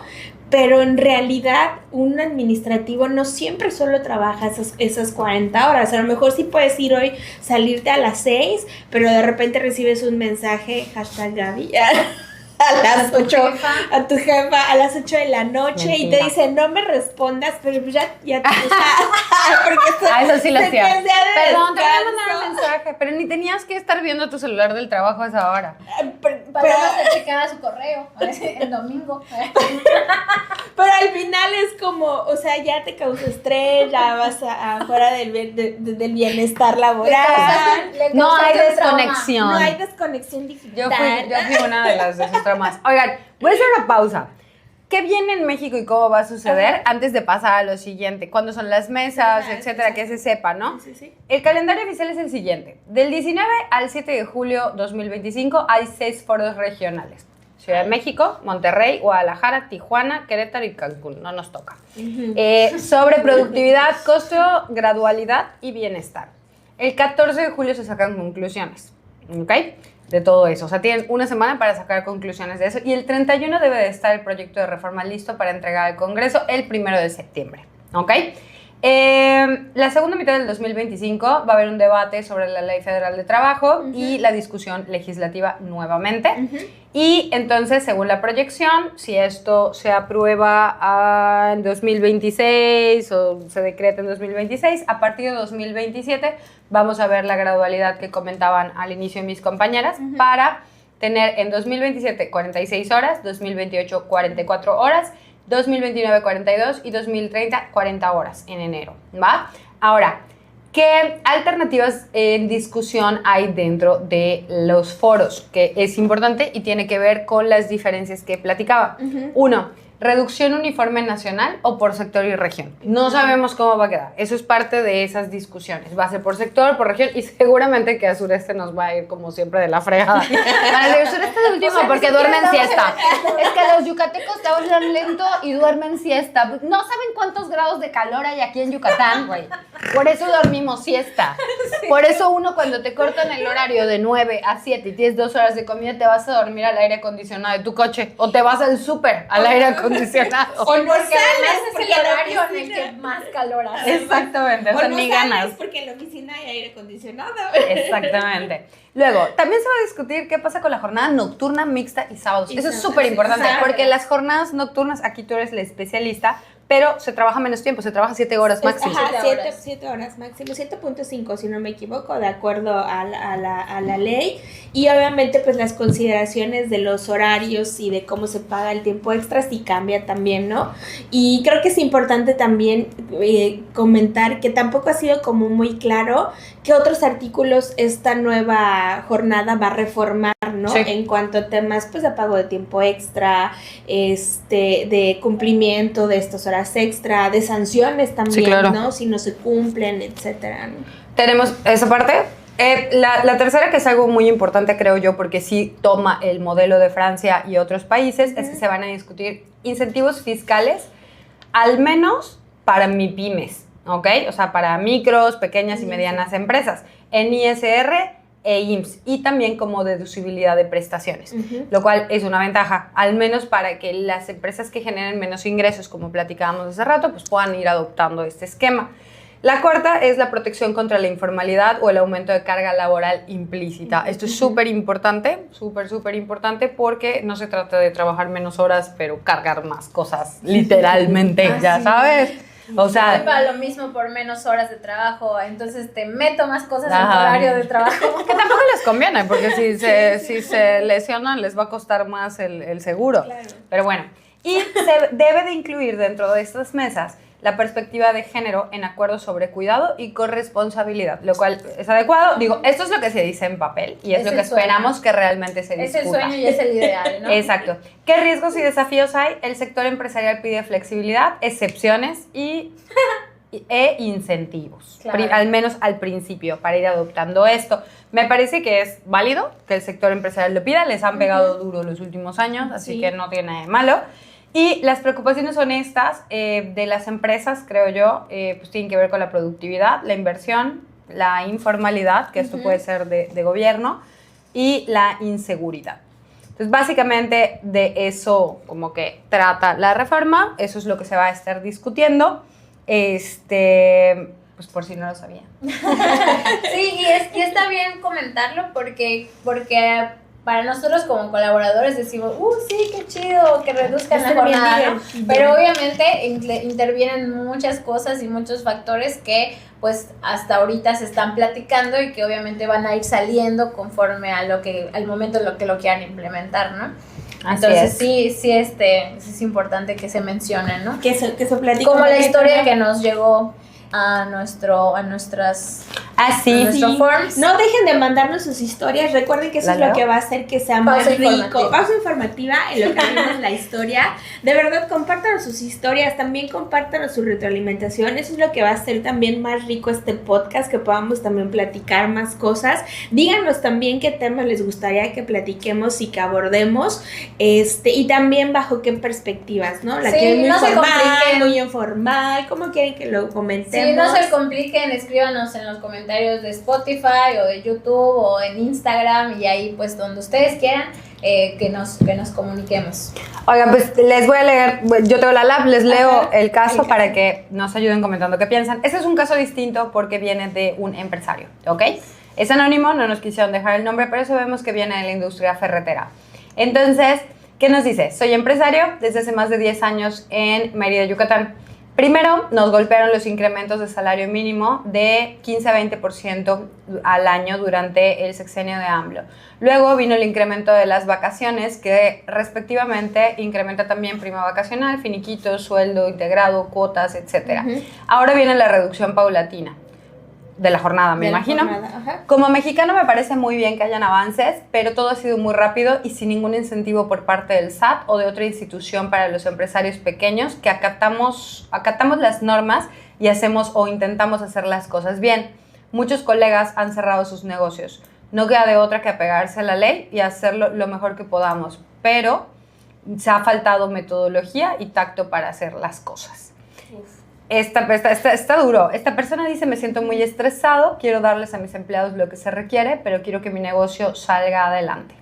pero en realidad un administrativo no siempre solo trabaja esas 40 horas. A lo mejor sí puedes ir hoy, salirte a las 6, pero de repente recibes un mensaje, #Gaby, a las 8, a tu jefa a las 8 de la noche. Mentira. Y te dice, no me respondas, pero ya te porque eso sí lo hacía. Perdón, te voy a mandar un mensaje, pero ni tenías que estar viendo tu celular del trabajo a esa hora. Pero no se checaba su correo el domingo. Pero al final es como, o sea, ya te causa estrés, ya vas afuera del bienestar laboral. No hay desconexión. Digital. Yo fui una de las de esas tramas. Oigan, voy a hacer una pausa. ¿Qué viene en México y cómo va a suceder antes de pasar a lo siguiente? ¿Cuándo son las mesas, etcétera? Que se sepa, ¿no? Sí. El calendario oficial es el siguiente. Del 19 al 7 de julio 2025 hay 6 foros regionales. Ciudad de México, Monterrey, Guadalajara, Tijuana, Querétaro y Cancún. No nos toca. Sobre productividad, costo, gradualidad y bienestar. El 14 de julio se sacan conclusiones, ¿ok? De todo eso. O sea, tienen una semana para sacar conclusiones de eso. Y el 31 debe de estar el proyecto de reforma listo para entregar al Congreso el 1 de septiembre, ¿ok? La segunda mitad del 2025 va a haber un debate sobre la Ley Federal de Trabajo y la discusión legislativa nuevamente. Y entonces, según la proyección, si esto se aprueba en 2026 o se decreta en 2026, a partir de 2027 vamos a ver la gradualidad que comentaban al inicio mis compañeras para tener en 2027 46 horas, 2028 44 horas, 2029 42 y 2030 40 horas en enero, ¿va? Ahora, ¿qué alternativas en discusión hay dentro de los foros? Que es importante y tiene que ver con las diferencias que platicaba. Uno, reducción uniforme nacional o por sector y región. No sabemos cómo va a quedar. Eso es parte de esas discusiones. Va a ser por sector, por región y seguramente que a sureste nos va a ir como siempre de la fregada. Para el sureste de último porque duermen siesta. Es que los yucatecos te hablan lento y duermen siesta. No saben cuántos grados de calor hay aquí en Yucatán, güey. Por eso dormimos siesta. Por eso uno cuando te cortan el horario de 9 a 7 y tienes 2 horas de comida, te vas a dormir al aire acondicionado de tu coche o te vas al súper al aire acondicionado. O porque además es el horario en el que más calor hace. Exactamente, o sea, ni ganas. Porque en la oficina hay aire acondicionado. Exactamente. Luego, también se va a discutir qué pasa con la jornada nocturna, mixta y sábados. Eso es súper importante, porque las jornadas nocturnas, aquí tú eres la especialista, pero se trabaja menos tiempo, se trabaja 7 horas máximo. Ajá, 7 horas máximo, 7.5 si no me equivoco, de acuerdo a la ley. Y obviamente pues las consideraciones de los horarios y de cómo se paga el tiempo extra sí cambia también, ¿no? Y creo que es importante también comentar que tampoco ha sido como muy claro qué otros artículos esta nueva jornada va a reformar, ¿no? Sí. En cuanto a temas pues de pago de tiempo extra, de cumplimiento de estas horas extra, de sanciones también, sí, claro, ¿no? Si no se cumplen, etcétera, ¿no? Tenemos esa parte. La tercera, que es algo muy importante, creo yo, porque sí toma el modelo de Francia y otros países, es que se van a discutir incentivos fiscales, al menos para MIPYMES, ¿ok? O sea, para micros, pequeñas y medianas empresas, en ISR e IMSS, y también como deducibilidad de prestaciones, lo cual es una ventaja, al menos para que las empresas que generen menos ingresos, como platicábamos hace rato, pues puedan ir adoptando este esquema. La cuarta es la protección contra la informalidad o el aumento de carga laboral implícita. Esto es súper importante, súper importante, porque no se trata de trabajar menos horas, pero cargar más cosas, literalmente, ya sabes. O sea, para lo mismo por menos horas de trabajo, entonces te meto más cosas en tu horario de trabajo. Que tampoco les conviene, porque si se lesionan les va a costar más el seguro. Claro. Pero bueno, y se debe de incluir dentro de estas mesas la perspectiva de género en acuerdos sobre cuidado y corresponsabilidad, lo cual es adecuado. Digo, esto es lo que se dice en papel y es lo que esperamos que realmente se discuta. Es el sueño y es el ideal, ¿no? Exacto. ¿Qué riesgos y desafíos hay? El sector empresarial pide flexibilidad, excepciones e incentivos, claro, al menos al principio, para ir adoptando esto. Me parece que es válido que el sector empresarial lo pida, les han pegado duro los últimos años, así que no tiene de malo. Y las preocupaciones honestas de las empresas, creo yo, pues tienen que ver con la productividad, la inversión, la informalidad, que esto puede ser de gobierno, y la inseguridad. Entonces, básicamente de eso como que trata la reforma, eso es lo que se va a estar discutiendo, pues por si no lo sabía. Sí, y está bien comentarlo porque para nosotros como colaboradores decimos, sí, qué chido, que reduzcan la jornada, ¿no? Pero obviamente intervienen muchas cosas y muchos factores que pues hasta ahorita se están platicando y que obviamente van a ir saliendo conforme a al momento en lo que lo quieran implementar, ¿no? Entonces sí es importante que se mencione, ¿no? Que se platique. Como la historia que nos llegó a nuestras Ah, sí. Nuestro forms. No dejen de mandarnos sus historias. Recuerden que eso es lo que va a hacer que sea más rico. Pausa informativa en lo que abrimos la historia. De verdad, compártanos sus historias. También compártanos su retroalimentación. Eso es lo que va a hacer también más rico este podcast, que podamos también platicar más cosas. Díganos también qué temas les gustaría que platiquemos y que abordemos. Y también bajo qué perspectivas, ¿no? La que es muy formal, muy informal. ¿Cómo quieren que lo comentemos? Sí, no se compliquen, escríbanos en los comentarios de Spotify o de YouTube o en Instagram, y ahí pues donde ustedes quieran que nos comuniquemos. Oigan, pues les voy a leer, yo tengo la lab, les leo el caso para que nos ayuden comentando qué piensan. Este es un caso distinto porque viene de un empresario, ¿ok? Es anónimo, no nos quisieron dejar el nombre, pero sabemos que viene de la industria ferretera. Entonces, ¿qué nos dice? Soy empresario desde hace más de 10 años en Mérida, Yucatán. Primero, nos golpearon los incrementos de salario mínimo de 15 a 20% al año durante el sexenio de AMLO. Luego vino el incremento de las vacaciones, que respectivamente incrementa también prima vacacional, finiquito, sueldo integrado, cuotas, etc. Ahora viene la reducción paulatina de la jornada, me imagino. Como mexicano me parece muy bien que hayan avances, pero todo ha sido muy rápido y sin ningún incentivo por parte del SAT o de otra institución para los empresarios pequeños que acatamos las normas y hacemos o intentamos hacer las cosas bien. Muchos colegas han cerrado sus negocios. No queda de otra que apegarse a la ley y hacerlo lo mejor que podamos, pero se ha faltado metodología y tacto para hacer las cosas. Está duro. Esta persona dice, me siento muy estresado, quiero darles a mis empleados lo que se requiere, pero quiero que mi negocio salga adelante.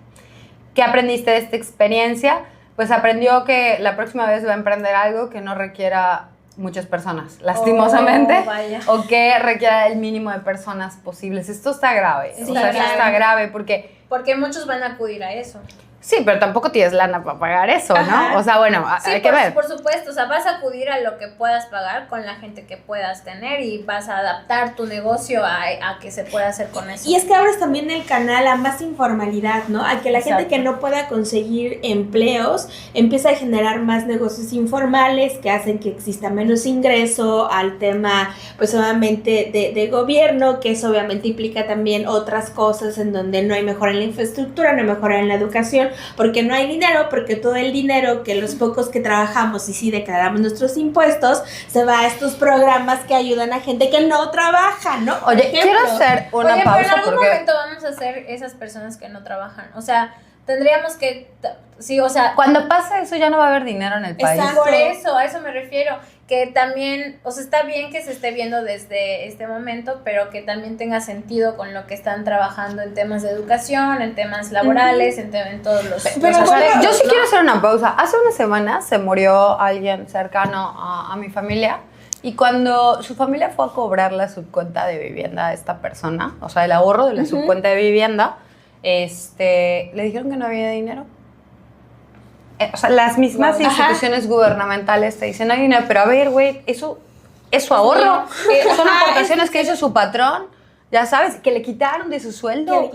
¿Qué aprendiste de esta experiencia? Pues aprendió que la próxima vez va a emprender algo que no requiera muchas personas, lastimosamente, o que requiera el mínimo de personas posibles. Esto está grave, esto está grave porque muchos van a acudir a eso. Sí, pero tampoco tienes lana para pagar eso, ¿no? O sea, bueno, sí, hay que ver. Por supuesto, o sea, vas a acudir a lo que puedas pagar con la gente que puedas tener y vas a adaptar tu negocio a que se pueda hacer con eso. Y es que abres también el canal a más informalidad, ¿no? A que la gente que no pueda conseguir empleos empieza a generar más negocios informales que hacen que exista menos ingreso al tema, pues obviamente de gobierno, que eso obviamente implica también otras cosas en donde no hay mejora en la infraestructura, no hay mejora en la educación, porque no hay dinero, porque todo el dinero que los pocos que trabajamos y sí declaramos nuestros impuestos se va a estos programas que ayudan a gente que no trabaja, ¿no? Oye, quiero hacer una pausa pero en algún porque momento vamos a ser esas personas que no trabajan, o sea, tendríamos que, sí, o sea, cuando pase eso ya no va a haber dinero en el país. Por eso, a eso me refiero, que también, o sea, está bien que se esté viendo desde este momento, pero que también tenga sentido con lo que están trabajando en temas de educación, en temas laborales, en todos los... Pero bueno, yo sí quiero hacer una pausa. Hace unas semanas se murió alguien cercano a mi familia, y cuando su familia fue a cobrar la subcuenta de vivienda a esta persona, o sea, el ahorro de la subcuenta de vivienda, le dijeron que no había dinero. O sea, las mismas instituciones gubernamentales te dicen, no hay dinero, pero a ver, güey, eso es su ahorro. Son aportaciones que hizo su patrón, ya sabes, que le quitaron de su sueldo.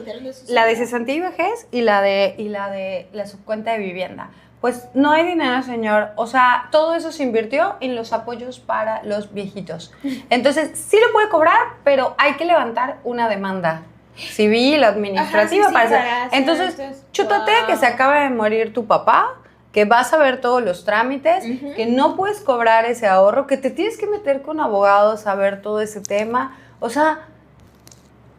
La de cesantía y vejez y la de la subcuenta de vivienda. Pues no hay dinero, señor. O sea, todo eso se invirtió en los apoyos para los viejitos. Entonces, sí lo puede cobrar, pero hay que levantar una demanda civil, administrativa. Entonces, chútate que se acaba de morir tu papá, que vas a ver todos los trámites, que no puedes cobrar ese ahorro, que te tienes que meter con abogados a ver todo ese tema. O sea,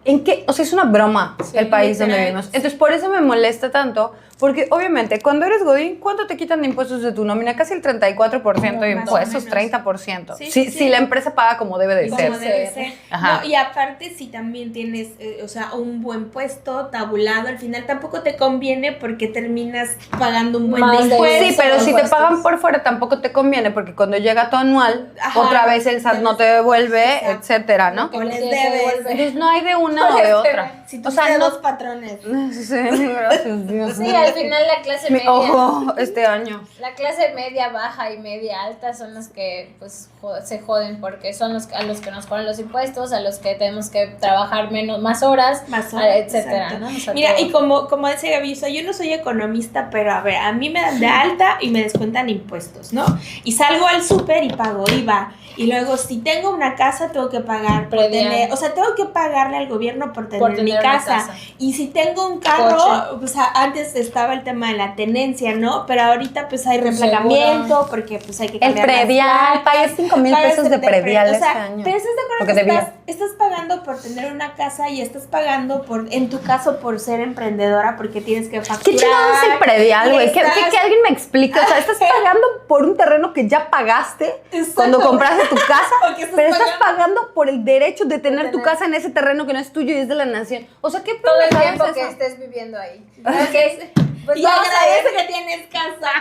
¿en qué? O sea, es una broma el país donde vivimos. Entonces, por eso me molesta tanto, porque obviamente, cuando eres godín, ¿cuánto te quitan de impuestos de tu nómina? Casi el 34% de impuestos, 30%. Si la empresa paga como debe de ser. No, y aparte, si también tienes, o sea, un buen puesto tabulado, al final tampoco te conviene porque terminas pagando un buen de impuestos. Sí, pero si te pagan por fuera tampoco te conviene porque cuando llega tu anual, otra vez el SAT no te devuelve, etcétera, ¿no? O les debes. Entonces no hay de una o de otra. Si tú tienes dos patrones. Sí, gracias Dios. Sí, al al final la clase media... Ojo, este año. La clase media, baja y media alta son los que pues se joden porque son a los que nos ponen los impuestos, a los que tenemos que trabajar más horas, etcétera, ¿no? O sea, mira, todo. y como decía Gaby, o sea, yo no soy economista, pero a ver, a mí me dan de alta y me descuentan impuestos, ¿no? Y salgo al súper y pago IVA. Y luego, si tengo una casa, tengo que pagar por tener, o sea, tengo que pagarle al gobierno por tener mi casa. Y si tengo un carro, o sea, antes estaba el tema de la tenencia, ¿no? Pero ahorita pues hay replacamiento, porque pues hay que cambiar el predial, pagué 5,000 pesos de predial este año. Pero estás de acuerdo que estás pagando por tener una casa y estás pagando por, en tu caso, por ser emprendedora, porque tienes que facturar. ¿Qué chingado es el predial, güey? Que alguien me explique. O sea, estás pagando por un terreno que ya pagaste cuando compraste tu casa, pero estás pagando por el derecho de tener tu casa en ese terreno que no es tuyo y es de la nación. O sea, ¿qué todo el tiempo es que eso? estés viviendo ahí? Okay. Pues y agradece que tienes casa.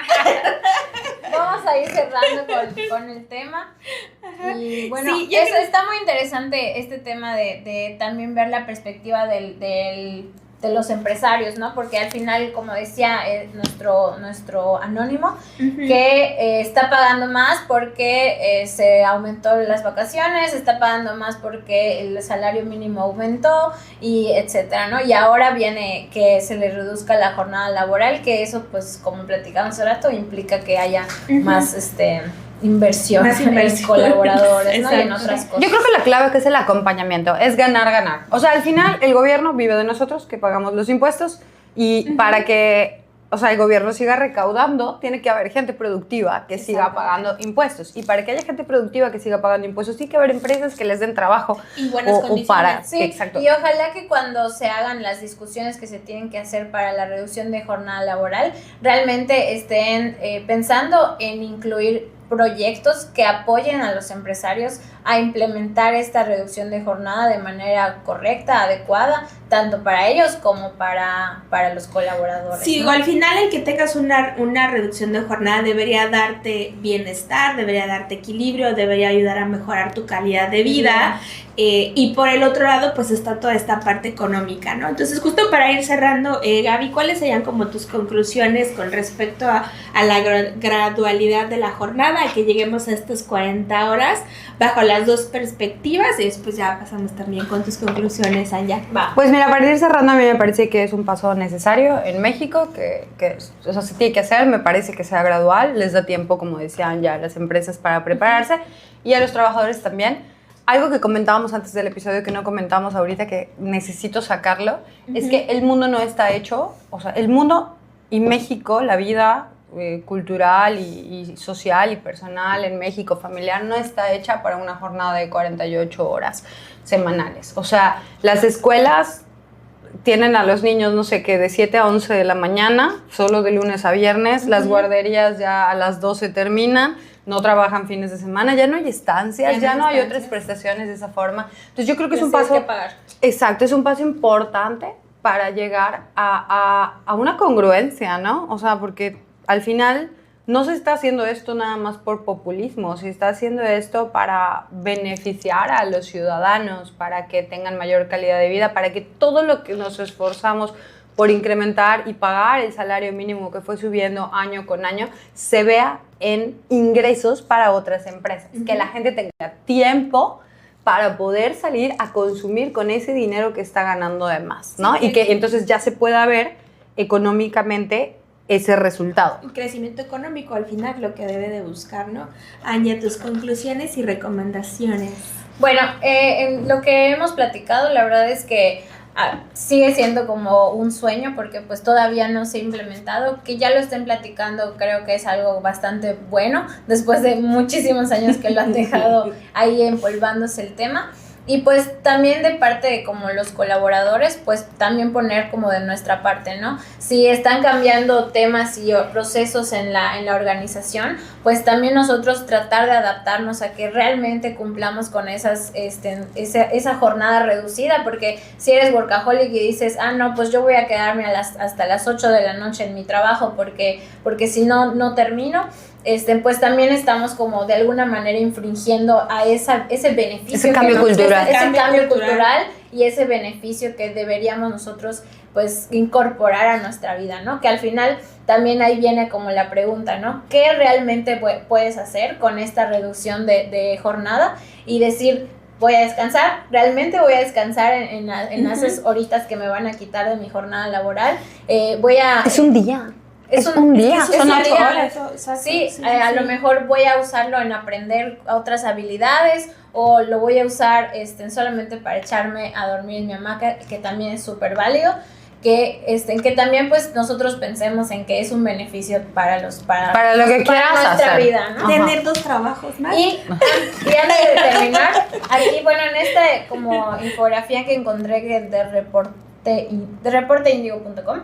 Vamos a ir cerrando con el tema. Y bueno, sí, está muy interesante este tema de también ver la perspectiva de los empresarios, ¿no? Porque al final, como decía nuestro anónimo, que está pagando más porque se aumentó las vacaciones, está pagando más porque el salario mínimo aumentó y etcétera, ¿no? Y ahora viene que se le reduzca la jornada laboral, que eso, pues, como platicamos hace rato, implica que haya más inversión en los colaboradores, ¿no? Y en otras cosas. Yo creo que la clave que es el acompañamiento, es ganar. O sea, al final el gobierno vive de nosotros, que pagamos los impuestos, y para que, o sea, el gobierno siga recaudando, tiene que haber gente productiva que siga pagando impuestos. Y para que haya gente productiva que siga pagando impuestos, tiene que haber empresas que les den trabajo. Y buenas condiciones. Sí, exacto. Y ojalá que cuando se hagan las discusiones que se tienen que hacer para la reducción de jornada laboral, realmente estén pensando en incluir proyectos que apoyen a los empresarios a implementar esta reducción de jornada de manera correcta, adecuada, tanto para ellos como para los colaboradores. Sí, ¿no? Al final el que tengas una reducción de jornada debería darte bienestar, debería darte equilibrio, debería ayudar a mejorar tu calidad de vida. Y por el otro lado, pues está toda esta parte económica, ¿no? Entonces, justo para ir cerrando, Gaby, ¿cuáles serían como tus conclusiones con respecto a la gradualidad de la jornada, a que lleguemos a estas 40 horas bajo las dos perspectivas? Y después ya pasamos también con tus conclusiones, Anya. Pues mira, para ir cerrando, a mí me parece que es un paso necesario en México, que o sea, se tiene que hacer, me parece que sea gradual, les da tiempo, como decían ya las empresas, para prepararse, y a los trabajadores también. Algo que comentábamos antes del episodio que no comentamos ahorita, que necesito sacarlo, es que el mundo no está hecho, o sea, el mundo y México, la vida cultural y social y personal en México, familiar, no está hecha para una jornada de 48 horas semanales. O sea, las escuelas tienen a los niños, no sé qué, de 7 a 11 de la mañana, solo de lunes a viernes, las guarderías ya a las 12 terminan, no trabajan fines de semana, ya no hay estancias, ya no hay otras prestaciones de esa forma. Entonces yo creo que es un paso... Exacto, es un paso importante para llegar a una congruencia, ¿no? O sea, porque al final no se está haciendo esto nada más por populismo, se está haciendo esto para beneficiar a los ciudadanos, para que tengan mayor calidad de vida, para que todo lo que nos esforzamos por incrementar y pagar el salario mínimo que fue subiendo año con año, se vea en ingresos para otras empresas, que la gente tenga tiempo para poder salir a consumir con ese dinero que está ganando de más, ¿no? Sí, y que entonces ya se pueda ver económicamente ese resultado. El crecimiento económico, al final, lo que debe de buscar, ¿no? Anya, tus conclusiones y recomendaciones. Bueno, en lo que hemos platicado, la verdad es que sigue siendo como un sueño, porque pues todavía no se ha implementado. Que ya lo estén platicando, creo que es algo bastante bueno, después de muchísimos años que lo han dejado ahí empolvándose el tema. Y pues también de parte de como los colaboradores, pues también poner como de nuestra parte, ¿no? Si están cambiando temas y procesos en la organización, pues también nosotros tratar de adaptarnos a que realmente cumplamos con esa jornada reducida, porque si eres workaholic y dices, no, pues yo voy a quedarme hasta las 8 de la noche en mi trabajo porque si no termino, pues también estamos como de alguna manera infringiendo a ese beneficio, ese cambio cultural. Ese cambio cultural y ese beneficio que deberíamos nosotros pues incorporar a nuestra vida, ¿no? Que al final también ahí viene como la pregunta, ¿no? ¿Qué realmente puedes hacer con esta reducción de jornada? Y decir, voy a descansar, realmente voy a descansar en esas horitas que me van a quitar de mi jornada laboral. Es un día. Es un día, son 8 horas. Sí, a lo mejor voy a usarlo en aprender otras habilidades o lo voy a usar solamente para echarme a dormir en mi hamaca, que también es súper válido. Que también pues nosotros pensemos en que es un beneficio para lo que quieras nuestra hacer. Vida, ¿no? Tener 2 trabajos más. Y antes de terminar, aquí bueno, en esta como infografía que encontré de reporteindigo.com,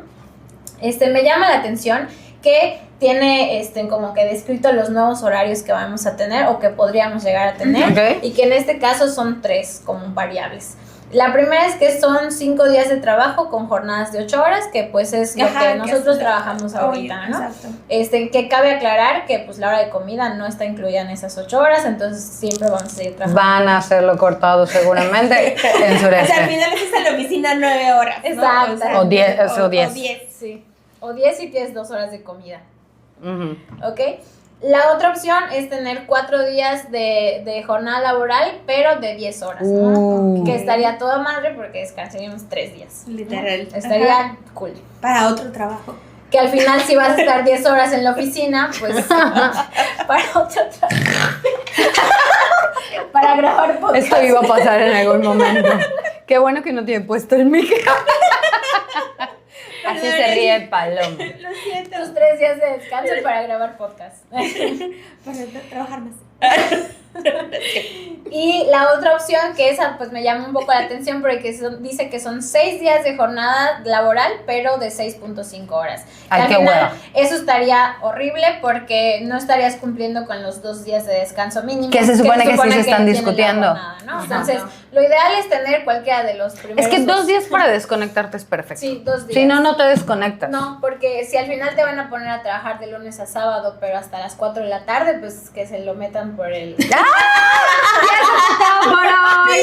me llama la atención que tiene como que descrito los nuevos horarios que vamos a tener o que podríamos llegar a tener, okay. Y que en este caso son 3 como variables. La primera es que son 5 días de trabajo con jornadas de 8 horas, que pues es lo que nosotros trabajamos ahorita, ¿no? Exacto. Que cabe aclarar que pues la hora de comida no está incluida en esas 8 horas, entonces siempre vamos a seguir trabajando. Van a hacerlo cortado seguramente en sureste. O sea, al final estás en la oficina 9 horas, ¿no? Exacto. O 10. O 10. Sí. O 10 y tienes 2 horas de comida. Uh-huh. ¿Ok? La otra opción es tener 4 días de jornada laboral, pero de 10 horas, ¿no? Que estaría toda madre porque descansaríamos 3 días. Literal. ¿No? Estaría cool. Para otro trabajo. Que al final si vas a estar 10 horas en la oficina, pues para otro trabajo. Para grabar podcast. Esto iba a pasar en algún momento. Qué bueno que no tiene puesto el micro. Así se ríe Paloma. Lo siento. Tus 3 días de descanso para grabar podcast. Para trabajar más. Y la otra opción, que esa pues me llama un poco la atención porque dice que son 6 días de jornada laboral, pero de 6.5 horas. Ay, al qué final, hueva. eso estaría horrible porque no estarías cumpliendo con los 2 días de descanso mínimo. Que se supone que sí se están tiene la discutiendo. jornada, ¿no? Entonces, lo ideal es tener cualquiera de los primeros. Es que 2 días para desconectarte es perfecto. Sí, 2 días. Si no, no te desconectas. No, porque si al final te van a poner a trabajar de lunes a sábado, pero hasta las 4 de la tarde, pues que se lo metan por el... ¡Por hoy!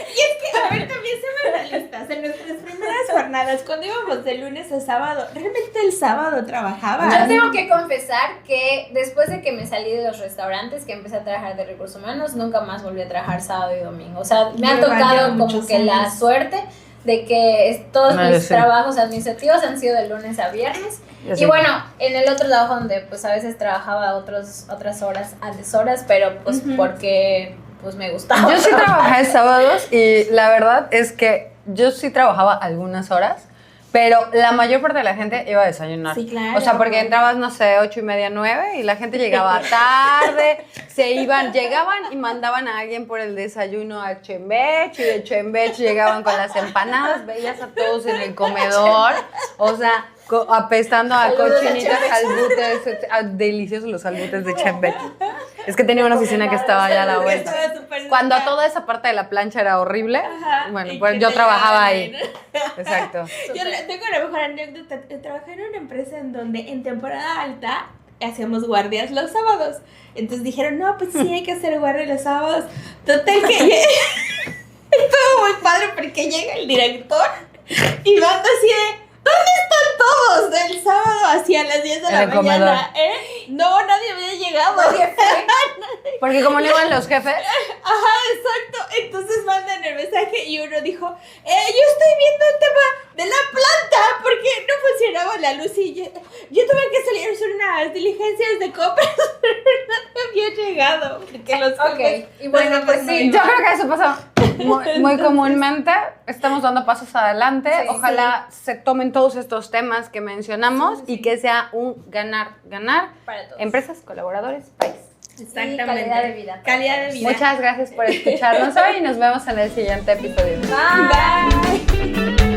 Y es que, a ver, también seamos realistas. En nuestras primeras jornadas, cuando íbamos de lunes a sábado, realmente el sábado trabajaba. Yo tengo que confesar que después de que me salí de los restaurantes, que empecé a trabajar de recursos humanos, nunca más volví a trabajar sábado y domingo. O sea, me ha tocado como que la suerte de que todos mis trabajos administrativos han sido de lunes a viernes. Y bueno, en el otro trabajo donde pues a veces trabajaba otras horas a deshoras, pero pues porque pues me gustaba. Yo sí trabajé sábados y la verdad es que yo sí trabajaba algunas horas, pero la mayor parte de la gente iba a desayunar. Sí, claro. O sea, porque entrabas, no sé, 8:30, 9 y la gente llegaba tarde, llegaban y mandaban a alguien por el desayuno a Chembech y de Chembech llegaban con las empanadas, veías a todos en el comedor, o sea, apestando a cochinitas, albutes, deliciosos los albutes de Chembech. Es que tenía una oficina que estaba allá a la vuelta. Cuando toda esa parte de la plancha era horrible, bueno, pues yo trabajaba ahí. Exacto. Yo tengo la mejor anécdota. Trabajé en una empresa en donde en temporada alta hacíamos guardias los sábados. Entonces dijeron, no, pues sí, hay que hacer guardia los sábados. Total que estuvo muy padre porque llega el director y va así de... ¿Dónde están todos? Del sábado hacia las 10 de la mañana, No, nadie había llegado. Porque como no iban los jefes. Ajá, exacto. Entonces mandan el mensaje y uno dijo, yo estoy viendo el tema de la planta porque no funcionaba la luz y yo tuve que salir a hacer unas diligencias de compras, pero nadie había llegado. Porque los jefes... Y bueno, pues sí. Yo creo que eso pasa muy comúnmente. Estamos dando pasos adelante. Sí, ojalá se tomen todos estos temas que mencionamos y que sea un ganar-ganar. Para todos. Empresas, colaboradores, país. Exactamente. Calidad de vida. Calidad de vida. Muchas gracias por escucharnos hoy y nos vemos en el siguiente episodio. Bye. Bye.